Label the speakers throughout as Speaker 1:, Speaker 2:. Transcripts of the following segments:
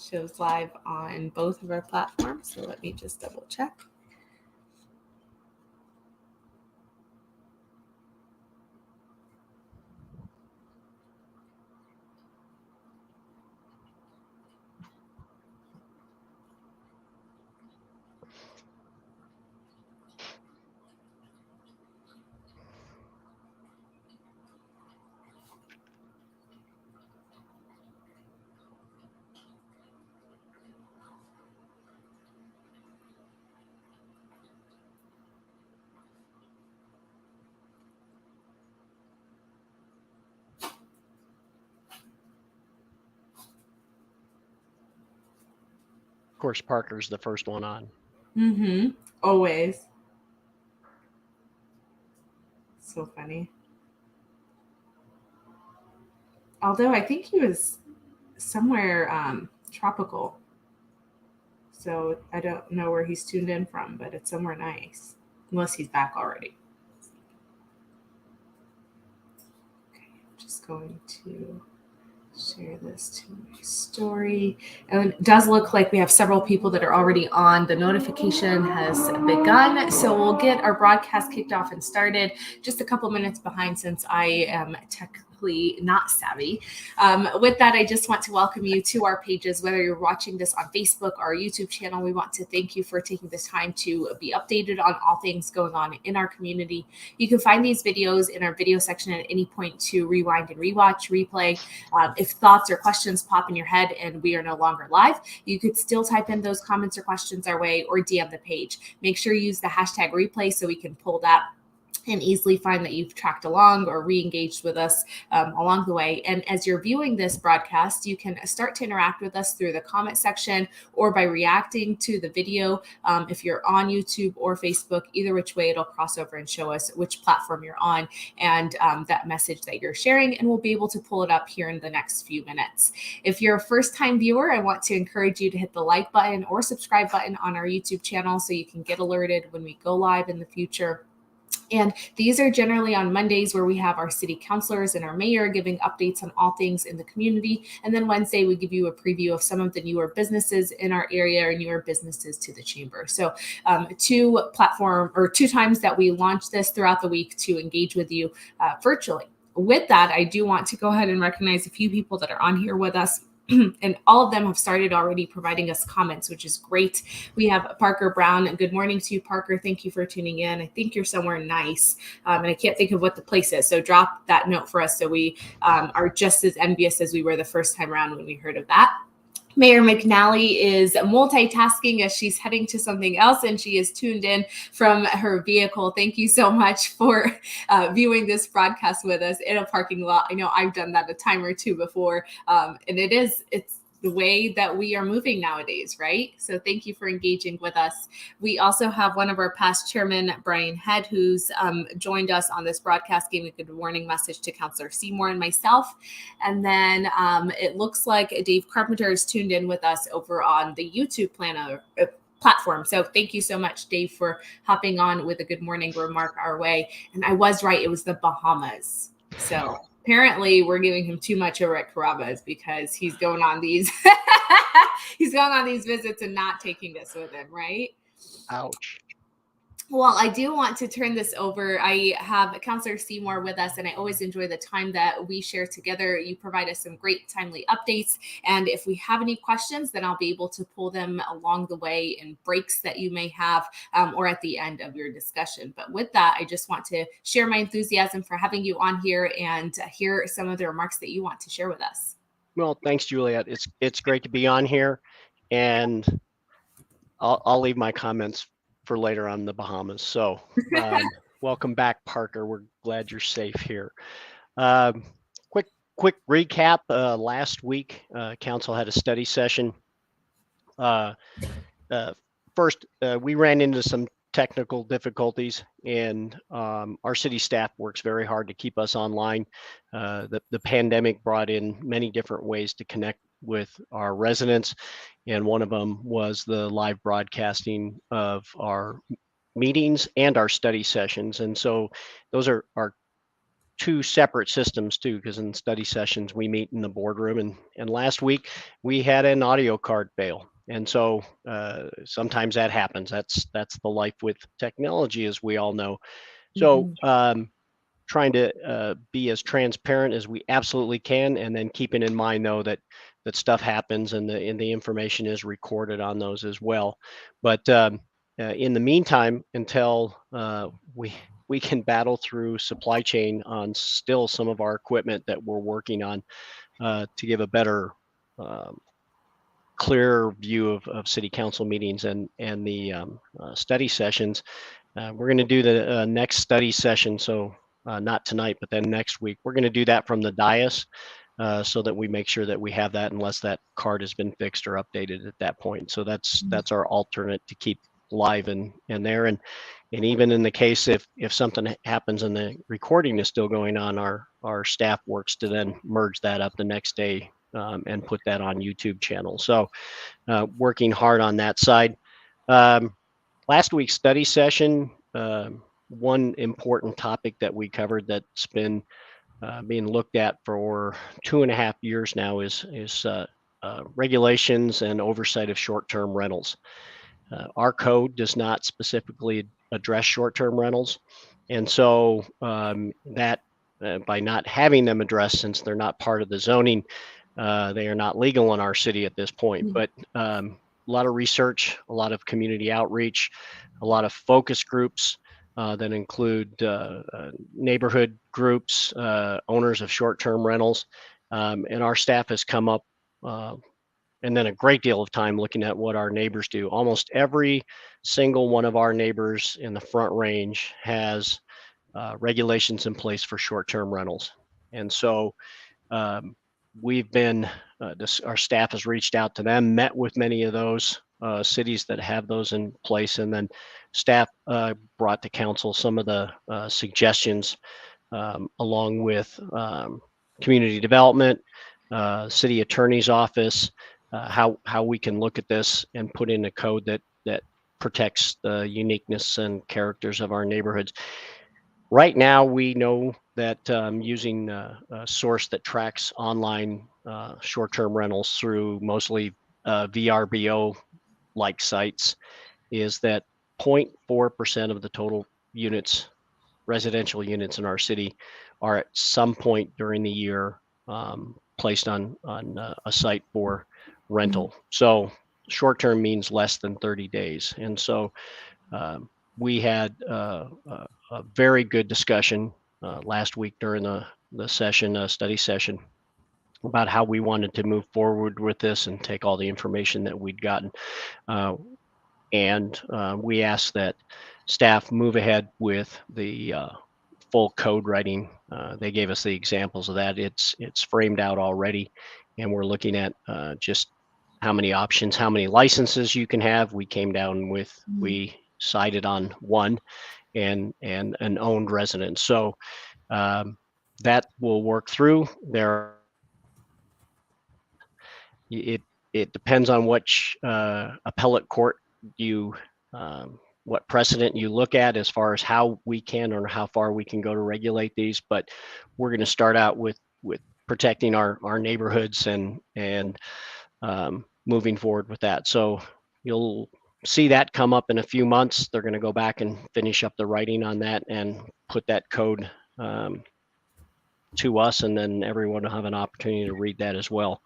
Speaker 1: Shows live on both of our platforms. So let me just double check.
Speaker 2: Of course, Parker's the first one on.
Speaker 1: Mm-hmm. Always. So funny. Although I think he was somewhere tropical. So I don't know where he's tuned in from, but it's somewhere nice. Unless he's back already. Okay, I'm just going to share this to my story. And it does look like we have several people that are already on. The notification has begun. So we'll get our broadcast kicked off and started. Just a couple minutes behind since I am technically not savvy. With that, I just want to welcome you to our pages, whether you're watching this on Facebook or our YouTube channel. We want to thank you for taking this time to be updated on all things going on in our community. You can find these videos in our video section at any point to rewind and rewatch, replay. If thoughts or questions pop in your head and we are no longer live, you could still type in those comments or questions our way or DM the page. Make sure you use the hashtag replay so we can pull that and easily find that you've tracked along or re-engaged with us along the way. And as you're viewing this broadcast, you can start to interact with us through the comment section or by reacting to the video. If you're on YouTube or Facebook, either which way, it'll cross over and show us which platform you're on and that message that you're sharing, and we'll be able to pull it up here in the next few minutes. If you're a first-time viewer, I want to encourage you to hit the like button or subscribe button on our YouTube channel so you can get alerted when we go live in the future. And these are generally on Mondays where we have our city councilors and our mayor giving updates on all things in the community. And then Wednesday, we give you a preview of some of the newer businesses in our area or newer businesses to the chamber. So two times that we launch this throughout the week to engage with you virtually. With that, I do want to go ahead and recognize a few people that are on here with us. And all of them have started already providing us comments, which is great. We have Parker Brown. Good morning to you, Parker. Thank you for tuning in. I think you're somewhere nice, and I can't think of what the place is. So drop that note for us so we are just as envious as we were the first time around when we heard of that. Mayor McNally is multitasking as she's heading to something else, and she is tuned in from her vehicle. Thank you so much for viewing this broadcast with us in a parking lot. I know I've done that a time or two before, and it's the way that we are moving nowadays, right? So thank you for engaging with us. We also have one of our past chairmen, Brian Head, who's joined us on this broadcast, giving a good morning message to Councilor Seymour and myself. And then it looks like Dave Carpenter is tuned in with us over on the YouTube platform. So thank you so much, Dave, for hopping on with a good morning remark our way. And I was right, it was the Bahamas. So apparently we're giving him too much over at Carrabba's because he's going on these visits and not taking us with him, right?
Speaker 2: Ouch.
Speaker 1: Well, I do want to turn this over. I have Councilor Seymour with us, and I always enjoy the time that we share together. You provide us some great timely updates, and if we have any questions, then I'll be able to pull them along the way in breaks that you may have or at the end of your discussion. But with that, I just want to share my enthusiasm for having you on here and hear some of the remarks that you want to share with us.
Speaker 2: Well, thanks, Juliet. It's great to be on here, and I'll leave my comments for later on the Bahamas. So welcome back, Parker. We're glad you're safe here. Quick recap. Last week, council had a study session. First, we ran into some technical difficulties, and our city staff works very hard to keep us online. The pandemic brought in many different ways to connect with our residents, and one of them was the live broadcasting of our meetings and our study sessions. And so those are two separate systems too, because in study sessions we meet in the boardroom, and last week we had an audio card fail. And so sometimes that happens. That's the life with technology, as we all know. So trying to be as transparent as we absolutely can, and then keeping in mind though that stuff happens, and the information is recorded on those as well. But in the meantime, until we can battle through supply chain on still some of our equipment that we're working on to give a better clear view of city council meetings and the study sessions. We're going to do the next study session, so not tonight, but then next week. We're going to do that from the dais so that we make sure that we have that unless that card has been fixed or updated at that point. So that's our alternate to keep live and there. And even in the case if something happens and the recording is still going on, our staff works to then merge that up the next day and put that on YouTube channel. So working hard on that side. Last week's study session, one important topic that we covered that's been being looked at for 2.5 years now is regulations and oversight of short-term rentals. Our code does not specifically address short-term rentals, and so that by not having them addressed, since they're not part of the zoning, they are not legal in our city at this point. But a lot of research, a lot of community outreach, a lot of focus groups that include neighborhood groups, owners of short-term rentals, and our staff has come up and then a great deal of time looking at what our neighbors do. Almost every single one of our neighbors in the Front Range has regulations in place for short-term rentals. And so we've been, our staff has reached out to them, met with many of those cities that have those in place, and then staff brought to council some of the suggestions along with community development, city attorney's office, how we can look at this and put in a code that protects the uniqueness and characters of our neighborhoods. Right now, we know that using a source that tracks online short-term rentals through mostly VRBO-like sites is that 0.4% of the total units, residential units in our city, are at some point during the year placed on a site for rental. So short-term means less than 30 days. And so we had a very good discussion last week during the session, study session, about how we wanted to move forward with this and take all the information that we'd gotten. And we asked that staff move ahead with the full code writing. They gave us the examples of that. It's framed out already, and we're looking at just how many options, how many licenses you can have. We came down with, we decided on one and an owned residence. So that will work through. It depends on which appellate court you what precedent you look at as far as how we can or how far we can go to regulate these. But we're going to start out with protecting our neighborhoods and moving forward with that. So you'll see that come up in a few months. They're going to go back and finish up the writing on that and put that code to us, and then everyone will have an opportunity to read that as well.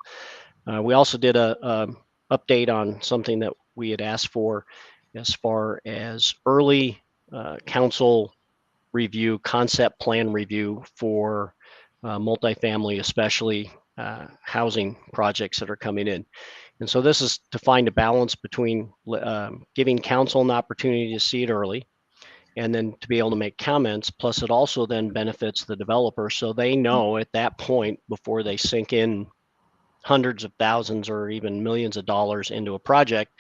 Speaker 2: We also did a update on something that we had asked for as far as early council review, concept plan review for multifamily, especially housing projects that are coming in. And so this is to find a balance between giving council an opportunity to see it early and then to be able to make comments. Plus it also then benefits the developer, so they know at that point, before they sink in hundreds of thousands or even millions of dollars into a project,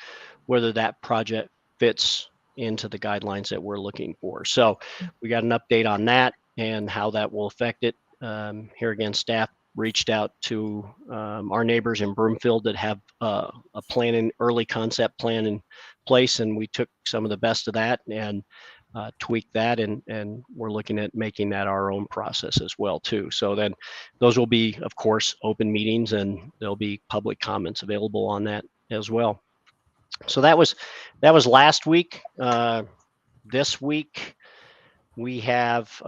Speaker 2: whether that project fits into the guidelines that we're looking for. So we got an update on that and how that will affect it. Here again, staff reached out to our neighbors in Broomfield that have a plan, in early concept plan in place, and we took some of the best of that and tweak that, and we're looking at making that our own process as well too. So then those will be, of course, open meetings, and there'll be public comments available on that as well. So that was last week. This week we have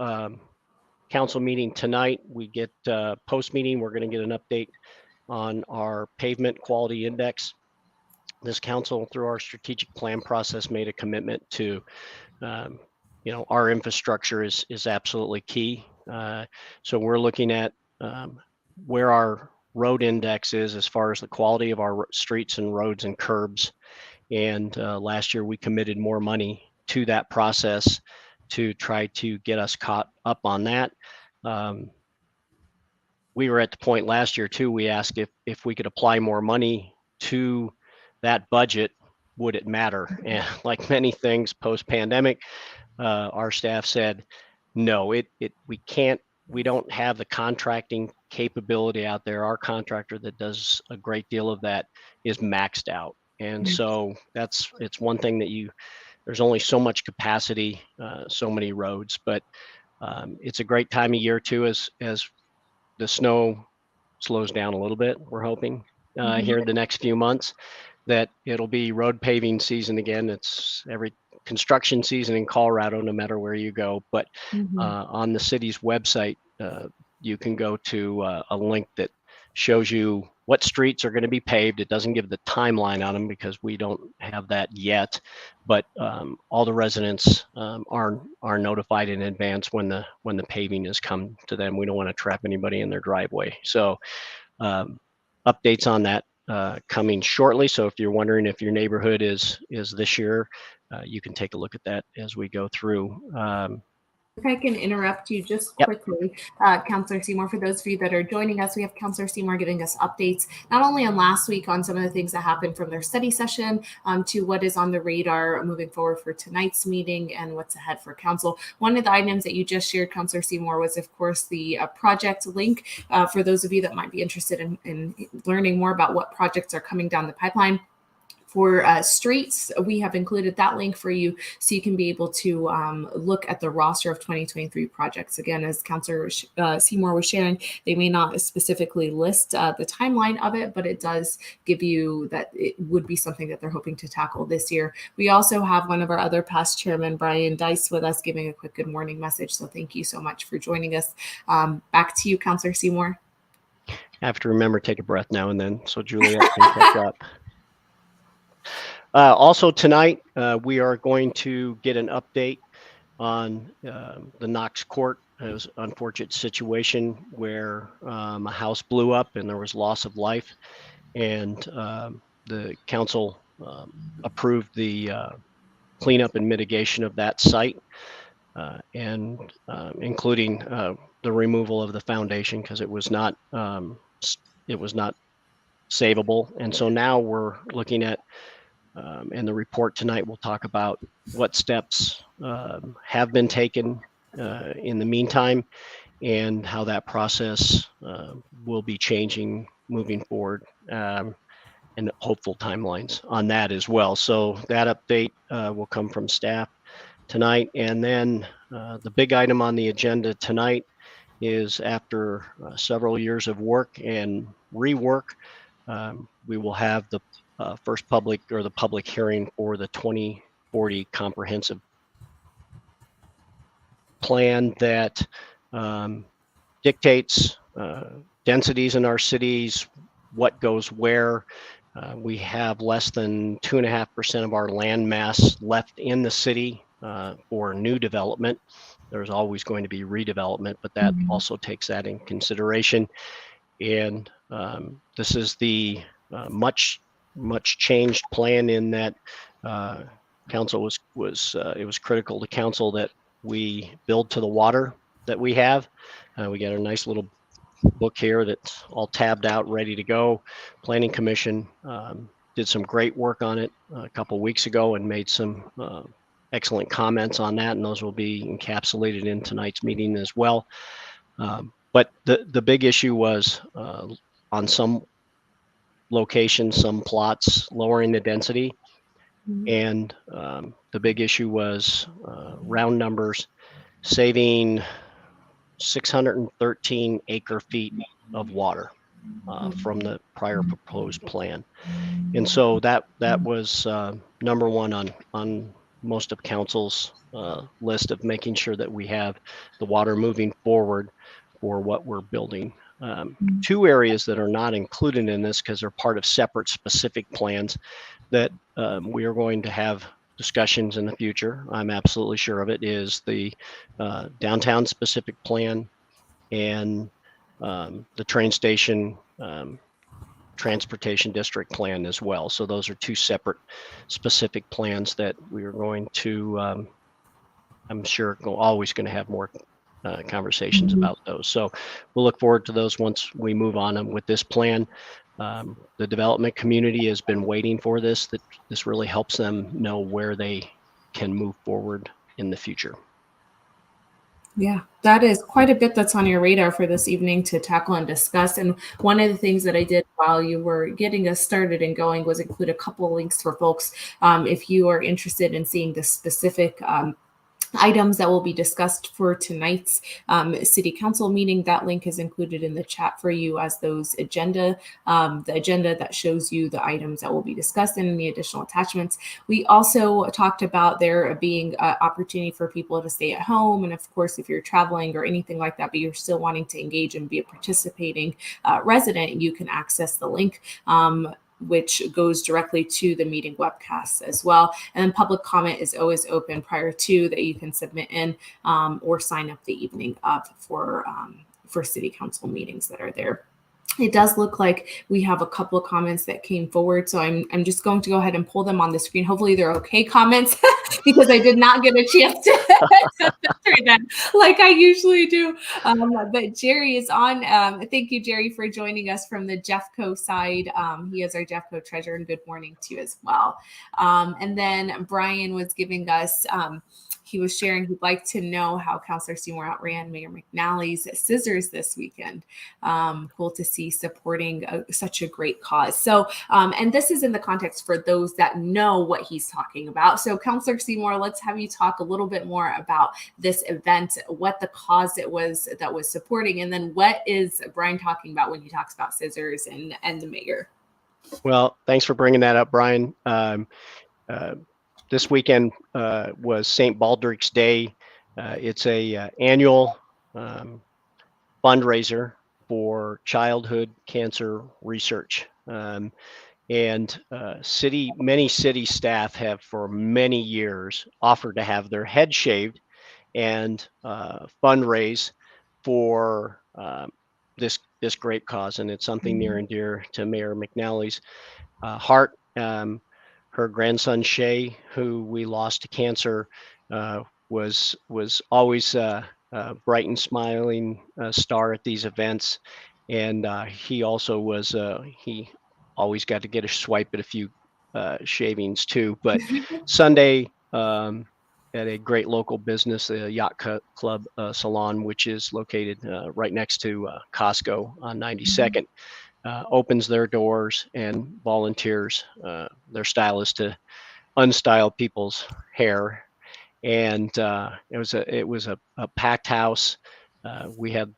Speaker 2: council meeting tonight. We get post meeting. We're going to get an update on our pavement quality index. This council, through our strategic plan process, made a commitment to, our infrastructure is absolutely key. So we're looking at where our road index is as far as the quality of our streets and roads and curbs. And last year we committed more money to that process to try to get us caught up on that. We were at the point last year too, we asked if we could apply more money to that budget, would it matter? And like many things post-pandemic, our staff said, no, we don't have the contracting capability out there. Our contractor that does a great deal of that is maxed out. And so it's one thing that there's only so much capacity, so many roads, but it's a great time of year too, as the snow slows down a little bit. We're hoping here in the next few months that it'll be road paving season again. It's every construction season in Colorado, no matter where you go. But on the city's website, you can go to a link that shows you what streets are going to be paved. It doesn't give the timeline on them because we don't have that yet, but all the residents are notified in advance when the paving has come to them. We don't want to trap anybody in their driveway. So updates on that coming shortly. So if you're wondering if your neighborhood is this year, you can take a look at that as we go through.
Speaker 1: If I can interrupt you just quickly, Councilor Seymour, for those of you that are joining us, we have Councilor Seymour giving us updates, not only on last week on some of the things that happened from their study session to what is on the radar moving forward for tonight's meeting and what's ahead for council. One of the items that you just shared, Councilor Seymour, was, of course, the project link for those of you that might be interested in learning more about what projects are coming down the pipeline. For streets, we have included that link for you so you can be able to look at the roster of 2023 projects. Again, as Councilor Seymour was sharing, they may not specifically list the timeline of it, but it does give you that it would be something that they're hoping to tackle this year. We also have one of our other past chairmen, Brian Dice, with us giving a quick good morning message. So thank you so much for joining us. Back to you, Councilor Seymour.
Speaker 2: I have to remember, take a breath now and then, so Juliet can catch up. Also tonight, we are going to get an update on the Knox Court. It was an unfortunate situation where a house blew up and there was loss of life, and the council approved the cleanup and mitigation of that site, and including the removal of the foundation because it was not savable. And so now we're looking at and the report tonight will talk about what steps have been taken in the meantime and how that process will be changing moving forward, and hopeful timelines on that as well. So that update will come from staff tonight. And then the big item on the agenda tonight is, after several years of work and rework, we will have the first public hearing for the 2040 comprehensive plan that dictates densities in our cities, what goes where. We have less than 2.5% of our land mass left in the city for new development. There's always going to be redevelopment, but that also takes that in consideration. And this is the much changed plan in that council it was critical to council that we build to the water that we have. We got a nice little book here that's all tabbed out, ready to go. Planning Commission did some great work on it a couple of weeks ago and made some excellent comments on that, and those will be encapsulated in tonight's meeting as well. But the big issue was on some locations, some plots, lowering the density. And the big issue was round numbers, saving 613 acre feet of water from the prior proposed plan. And so that was number one on most of council's list of making sure that we have the water moving forward for what we're building. Two areas that are not included in this because they're part of separate specific plans that we are going to have discussions in the future, I'm absolutely sure of it, is the downtown specific plan and the train station transportation district plan as well. So those are two separate specific plans that we are going to, I'm sure, always going to have more conversations about those. So we'll look forward to those once we move on with this plan. The development community has been waiting for this, that this really helps them know where they can move forward in the future.
Speaker 1: Yeah, that is quite a bit that's on your radar for this evening to tackle and discuss. And one of the things that I did while you were getting us started and going was include a couple of links for folks if you are interested in seeing the specific items that will be discussed for tonight's city council meeting. That link is included in the chat for you as those agenda, the agenda that shows you the items that will be discussed and any additional attachments. We also talked about there being an opportunity for people to stay at home. And of course, if you're traveling or anything like that, but you're still wanting to engage and be a participating resident, you can access the link. Which goes directly to the meeting webcasts as well. And then public comment is always open prior to that you can submit in or sign up the evening up for city council meetings that are there. It does look like we have a couple of comments that came forward. So I'm just going to go ahead and pull them on the screen. Hopefully they're okay comments because I did not get a chance to filter them like I usually do. But Jerry is on. Thank you, Jerry, for joining us from the Jeffco side. He is our Jeffco treasurer, and good morning to you as well. And then Brian was giving us he was sharing he'd like to know how Councilor Seymour outran Mayor McNally's scissors this weekend. Cool to see supporting such a great cause. So, and this is in the context for those that know what he's talking about. So, Councilor Seymour, let's have you talk a little bit more about this event, what the cause it was that was supporting, and then what is Brian talking about when he talks about scissors and the mayor.
Speaker 2: Well, thanks for bringing that up, Brian. This weekend was St. Baldrick's Day. It's a annual fundraiser for childhood cancer research. And many city staff have for many years offered to have their head shaved and fundraise for this great cause. And it's something near and dear to Mayor McNally's heart. Her grandson Shay, who we lost to cancer, was always a bright and smiling star at these events, and he also was he always got to get a swipe at a few shavings too. But Sunday at a great local business, the Yacht Club Salon, which is located right next to Costco on 92nd. Opens their doors and volunteers their stylists to unstyle people's hair, and it was a packed house. We had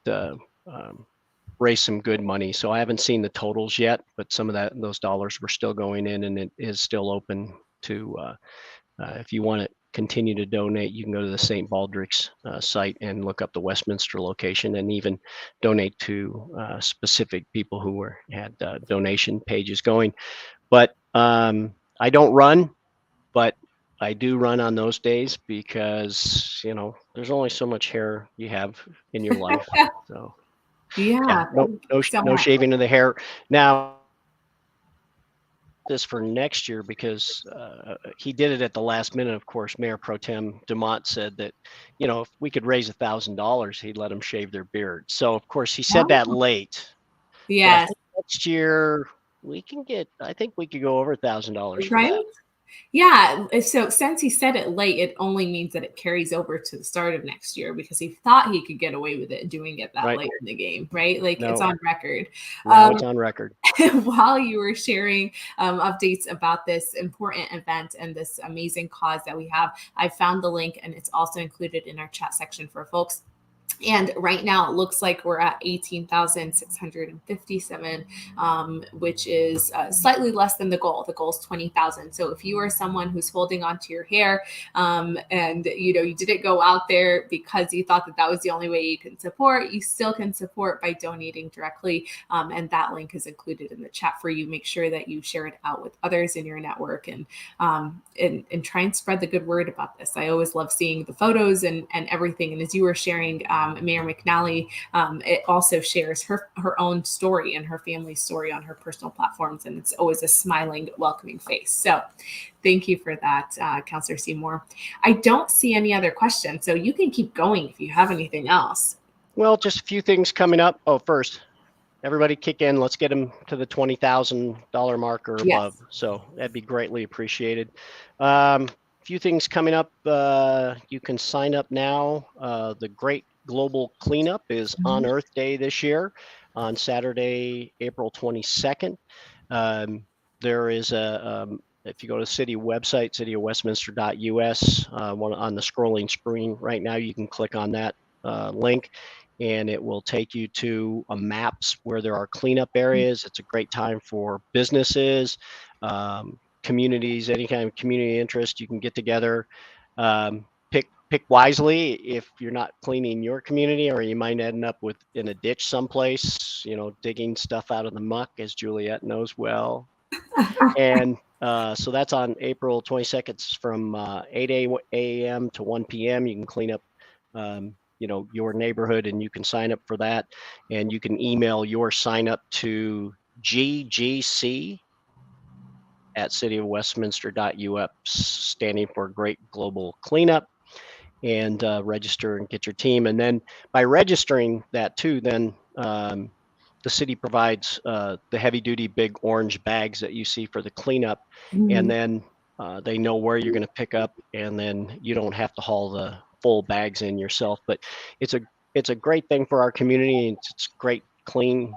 Speaker 2: raised some good money, so I haven't seen the totals yet, but some of those dollars were still going in, and it is still open to if you want to continue to donate, you can go to the St. Baldrick's site and look up the Westminster location, and even donate to specific people who had donation pages going. But I don't run, but I do run on those days because there's only so much hair you have in your life. So yeah, no shaving of the hair now. This for next year because he did it at the last minute. Of course, Mayor Pro Tem DeMott said that, if we could raise $1,000, he'd let them shave their beard. So of course he said that late.
Speaker 1: Yes.
Speaker 2: Next year we can I think we could go over $1,000 for
Speaker 1: right?
Speaker 2: that.
Speaker 1: Yeah. So since he said it late, it only means that it carries over to the start of next year because he thought he could get away with it doing it that
Speaker 2: Right?
Speaker 1: late in the game, right? Like it's
Speaker 2: No,
Speaker 1: on record.
Speaker 2: now it's on record.
Speaker 1: While you were sharing updates about this important event and this amazing cause that we have, I found the link and it's also included in our chat section for folks. And right now it looks like we're at 18,657, which is slightly less than the goal. The goal is 20,000. So if you are someone who's holding on to your hair and you didn't go out there because you thought that that was the only way you can support, you still can support by donating directly. And that link is included in the chat for you. Make sure that you share it out with others in your network and try and spread the good word about this. I always love seeing the photos and everything. And as you were sharing, Mayor McNally, it also shares her own story and her family's story on her personal platforms. And it's always a smiling, welcoming face. So thank you for that, Councilor Seymour. I don't see any other questions. So you can keep going if you have anything else.
Speaker 2: Well, just a few things coming up. Oh, first, everybody kick in. Let's get them to the $20,000 mark or above.
Speaker 1: Yes.
Speaker 2: So that'd be greatly appreciated. Few things coming up. You can sign up now. The Great Global Cleanup is on Earth Day this year on Saturday, April 22nd. There is if you go to city website, cityofwestminster.us, on the scrolling screen right now, you can click on that link and it will take you to maps where there are cleanup areas. It's a great time for businesses, communities, any kind of community interest. You can get together, pick wisely if you're not cleaning your community, or you might end up in a ditch someplace, digging stuff out of the muck, as Juliet knows well. And so that's on April 22nd from 8 a.m. to 1 p.m. You can clean up your neighborhood, and you can sign up for that, and you can email your sign up to ggc@cityofwestminster.us, standing for Great Global Cleanup, and register and get your team. And then by registering that too, then the city provides the heavy duty big orange bags that you see for the cleanup, and then they know where you're going to pick up, and then you don't have to haul the full bags in yourself. But it's a great thing for our community. It's great clean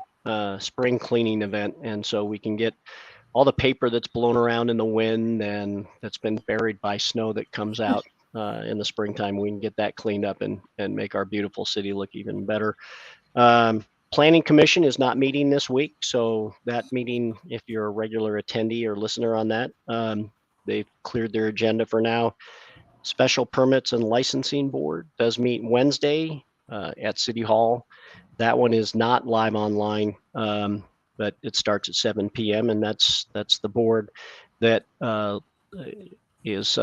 Speaker 2: spring cleaning event, and so we can get all the paper that's blown around in the wind and that's been buried by snow that comes out in the springtime. We can get that cleaned up and make our beautiful city look even better. Planning Commission is not meeting this week, so that meeting, if you're a regular attendee or listener on that, they've cleared their agenda for now. Special Permits and Licensing Board does meet Wednesday at City Hall. That one is not live online, but it starts at 7 p.m. and that's the board that is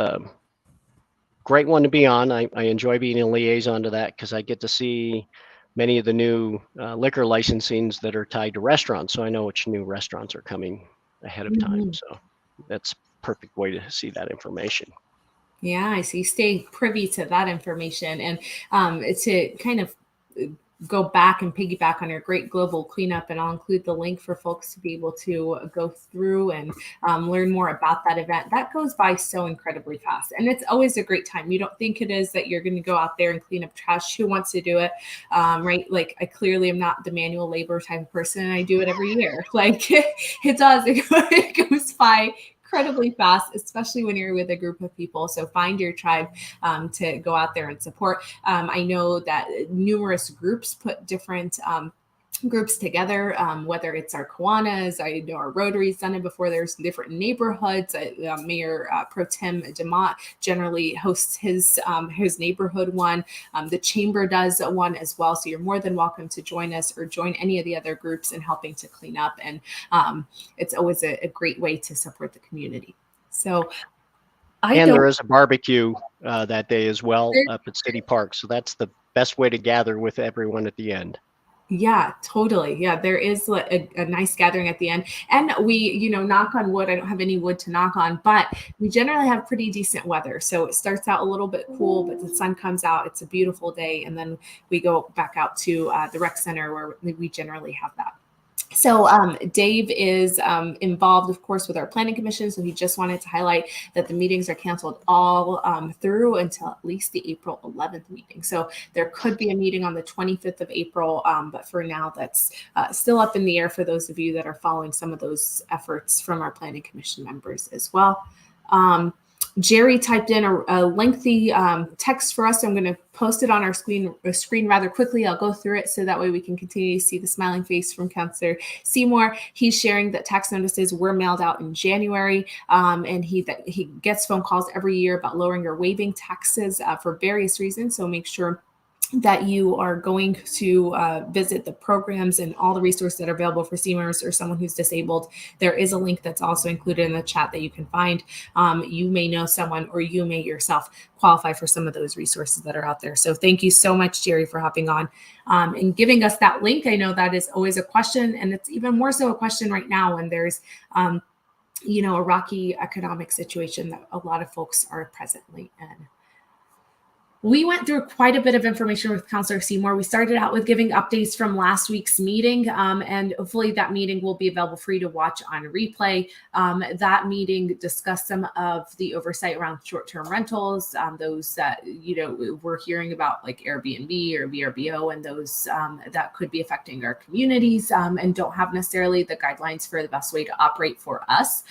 Speaker 2: great one to be on. I enjoy being a liaison to that because I get to see many of the new liquor licensings that are tied to restaurants. So I know which new restaurants are coming ahead of time. So that's a perfect way to see that information.
Speaker 1: Yeah, I see. Stay privy to that information. And to kind of go back and piggyback on your Great Global Cleanup, and I'll include the link for folks to be able to go through and learn more about that event. That goes by so incredibly fast, and it's always a great time. You don't think it is that you're going to go out there and clean up trash. Who wants to do it, right? Like, I clearly am not the manual labor type of person, and I do it every year. Like, it does. It goes by incredibly fast, especially when you're with a group of people. So find your tribe to go out there and support. I know that numerous groups put different groups together, whether it's our Kiwanis, I know our Rotary's done it before. There's different neighborhoods. Mayor Pro Tem DeMott generally hosts his neighborhood one. The Chamber does one as well. So you're more than welcome to join us or join any of the other groups in helping to clean up. And it's always a great way to support the community. So
Speaker 2: there is a barbecue that day as well up at City Park. So that's the best way to gather with everyone at the end.
Speaker 1: Yeah, totally. Yeah, there is a nice gathering at the end. And we, knock on wood. I don't have any wood to knock on, but we generally have pretty decent weather. So it starts out a little bit cool, but the sun comes out. It's a beautiful day. And then we go back out to the rec center where we generally have that So Dave is involved, of course, with our planning commission. So he just wanted to highlight that the meetings are canceled all through until at least the April 11th meeting. So there could be a meeting on the 25th of April, but for now, that's still up in the air for those of you that are following some of those efforts from our planning commission members as well. Jerry typed in a lengthy text for us. So I'm going to post it on our screen rather quickly. I'll go through it so that way we can continue to see the smiling face from Councilor Seymour. He's sharing that tax notices were mailed out in January, and he gets phone calls every year about lowering or waiving taxes for various reasons. So make sure that you are going to visit the programs and all the resources that are available for seniors or someone who's disabled. There is a link that's also included in the chat that you can find. You may know someone, or you may yourself qualify for some of those resources that are out there. So thank you so much, Jerry, for hopping on and giving us that link. I know that is always a question, and it's even more so a question right now when there's a rocky economic situation that a lot of folks are presently in. We went through quite a bit of information with Councilor Seymour. We started out with giving updates from last week's meeting, and hopefully that meeting will be available for you to watch on replay. That meeting discussed some of the oversight around short-term rentals, those that, we're hearing about like Airbnb or VRBO, and those that could be affecting our communities and don't have necessarily the guidelines for the best way to operate for us.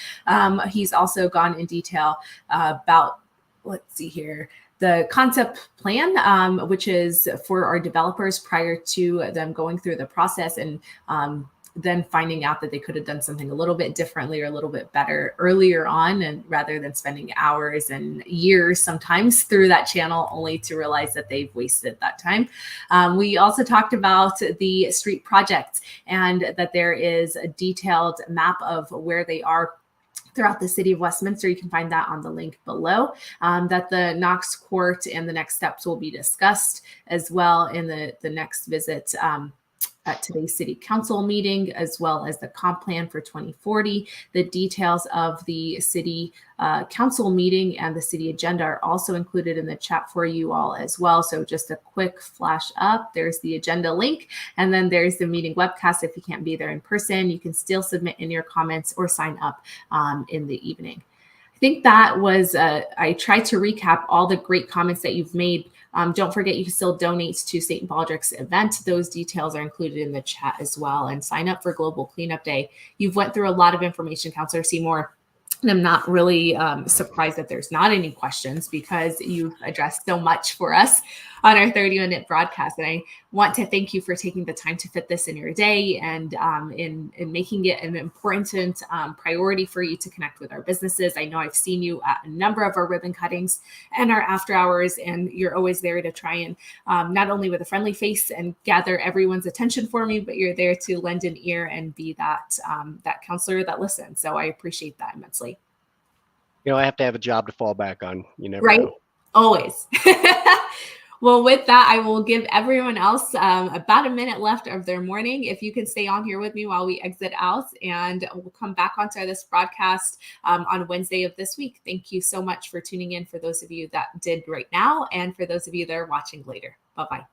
Speaker 1: He's also gone in detail about, let's see here, the concept plan, which is for our developers prior to them going through the process and then finding out that they could have done something a little bit differently or a little bit better earlier on, and rather than spending hours and years sometimes through that channel only to realize that they've wasted that time. We also talked about the street projects and that there is a detailed map of where they are throughout the city of Westminster. You can find that on the link below. That the Knox Court and the next steps will be discussed as well in the next visit at today's city council meeting, as well as the comp plan for 2040. The details of the city council meeting and the city agenda are also included in the chat for you all as well. So just a quick flash up, there's the agenda link, and then there's the meeting webcast. If you can't be there in person, you can still submit in your comments or sign up in the evening. I think that was, I tried to recap all the great comments that you've made. Don't forget, you can still donate to St. Baldrick's event. Those details are included in the chat as well. And sign up for Global Cleanup Day. You've went through a lot of information, Councilor Seymour. And I'm not really surprised that there's not any questions because you've addressed so much for us on our 30-minute broadcast. And I want to thank you for taking the time to fit this in your day and in making it an important priority for you to connect with our businesses. I know I've seen you at a number of our ribbon cuttings and our after hours, and you're always there to try and not only with a friendly face and gather everyone's attention for me, but you're there to lend an ear and be that counselor that listens. So I appreciate that immensely.
Speaker 2: I have to have a job to fall back on. You never
Speaker 1: right?
Speaker 2: know.
Speaker 1: Always. Well, with that, I will give everyone else about a minute left of their morning. If you can stay on here with me while we exit out, and we'll come back onto this broadcast on Wednesday of this week. Thank you so much for tuning in, for those of you that did right now, and for those of you that are watching later. Bye-bye.